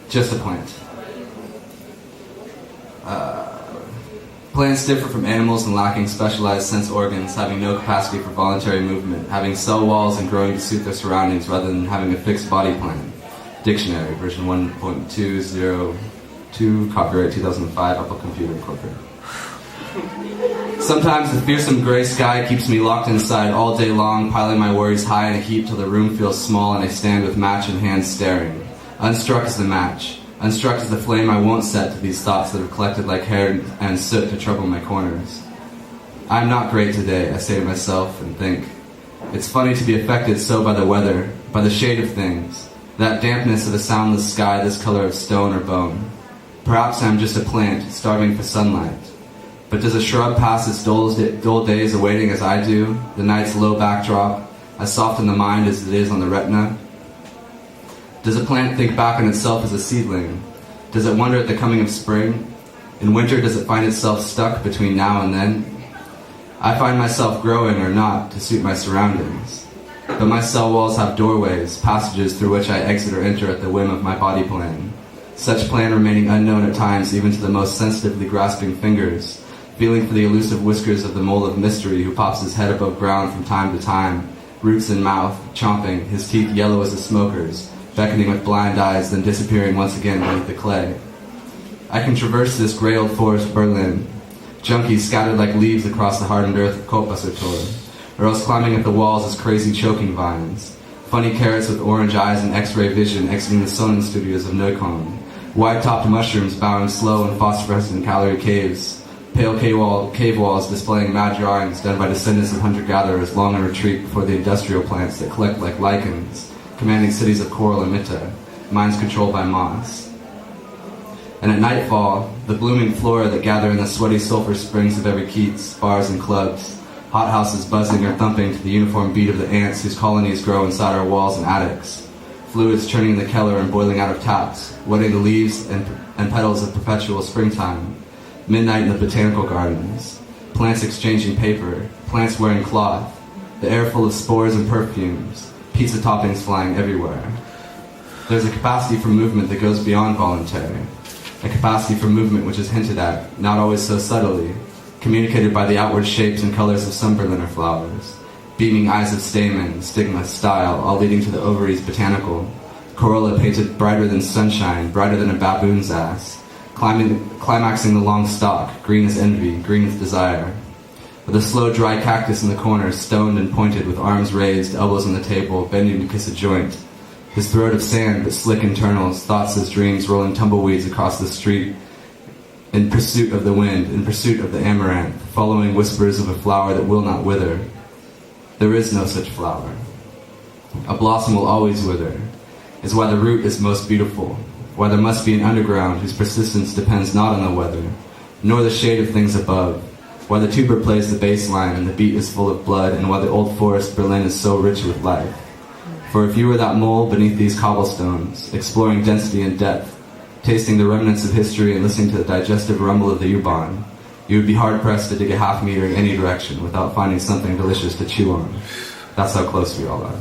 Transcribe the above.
Just a plant. Plants differ from animals in lacking specialized sense organs, having no capacity for voluntary movement, having cell walls and growing to suit their surroundings rather than having a fixed body plan. Dictionary, version 1.202, copyright 2005, Apple Computer Incorporated. Sometimes the fearsome gray sky keeps me locked inside all day long, piling my worries high in a heap till the room feels small and I stand with match in hand staring. Unstruck as the match. Unstruck as the flame I won't set to these thoughts that have collected like hair and soot to trouble my corners. I'm not great today, I say to myself and think. It's funny to be affected so by the weather, by the shade of things, that dampness of a soundless sky this color of stone or bone. Perhaps I'm just a plant, starving for sunlight. But does a shrub pass its dull days awaiting as I do, the night's low backdrop, as soft on the mind as it is on the retina? Does a plant think back on itself as a seedling? Does it wonder at the coming of spring? In winter, does it find itself stuck between now and then? I find myself growing or not to suit my surroundings. But my cell walls have doorways, passages through which I exit or enter at the whim of my body plan. Such plan remaining unknown at times even to the most sensitively grasping fingers, feeling for the elusive whiskers of the mole of mystery who pops his head above ground from time to time, roots in mouth, chomping, his teeth yellow as a smoker's, beckoning with blind eyes, then disappearing once again beneath the clay. I can traverse this grey old forest Berlin, junkies scattered like leaves across the hardened earth of Kopassertor, or else climbing at the walls as crazy choking vines, funny carrots with orange eyes and x-ray vision exiting the Sonnen studios of Neukölln, wide-topped mushrooms bowing slow in phosphorescent calorie caves, pale cave walls displaying mad drawings done by descendants of hunter-gatherers long in retreat before the industrial plants that collect like lichens, commanding cities of coral and mitta, minds controlled by moss. And at nightfall, the blooming flora that gather in the sweaty sulfur springs of every Keats, bars and clubs, hothouses buzzing or thumping to the uniform beat of the ants whose colonies grow inside our walls and attics, fluids churning in the cellar and boiling out of taps, wetting the leaves and petals of perpetual springtime, midnight in the botanical gardens, plants exchanging paper, plants wearing cloth, the air full of spores and perfumes, pizza toppings flying everywhere. There's a capacity for movement that goes beyond voluntary, a capacity for movement which is hinted at, not always so subtly, communicated by the outward shapes and colors of some Berliner flowers, beaming eyes of stamen, stigma, style, all leading to the ovaries botanical, corolla painted brighter than sunshine, brighter than a baboon's ass, climaxing the long stalk, green as envy, green as desire, with a slow dry cactus in the corner, stoned and pointed with arms raised, elbows on the table, bending to kiss a joint, his throat of sand but slick internals, thoughts as dreams rolling tumbleweeds across the street, in pursuit of the wind, in pursuit of the amaranth, following whispers of a flower that will not wither. There is no such flower. A blossom will always wither, is why the root is most beautiful, why there must be an underground whose persistence depends not on the weather, nor the shade of things above, why the tuber plays the bass line and the beat is full of blood, and why the old forest Berlin is so rich with life. For if you were that mole beneath these cobblestones, exploring density and depth, tasting the remnants of history and listening to the digestive rumble of the U-Bahn, you would be hard-pressed to dig a half-meter in any direction without finding something delicious to chew on. That's how close we all are.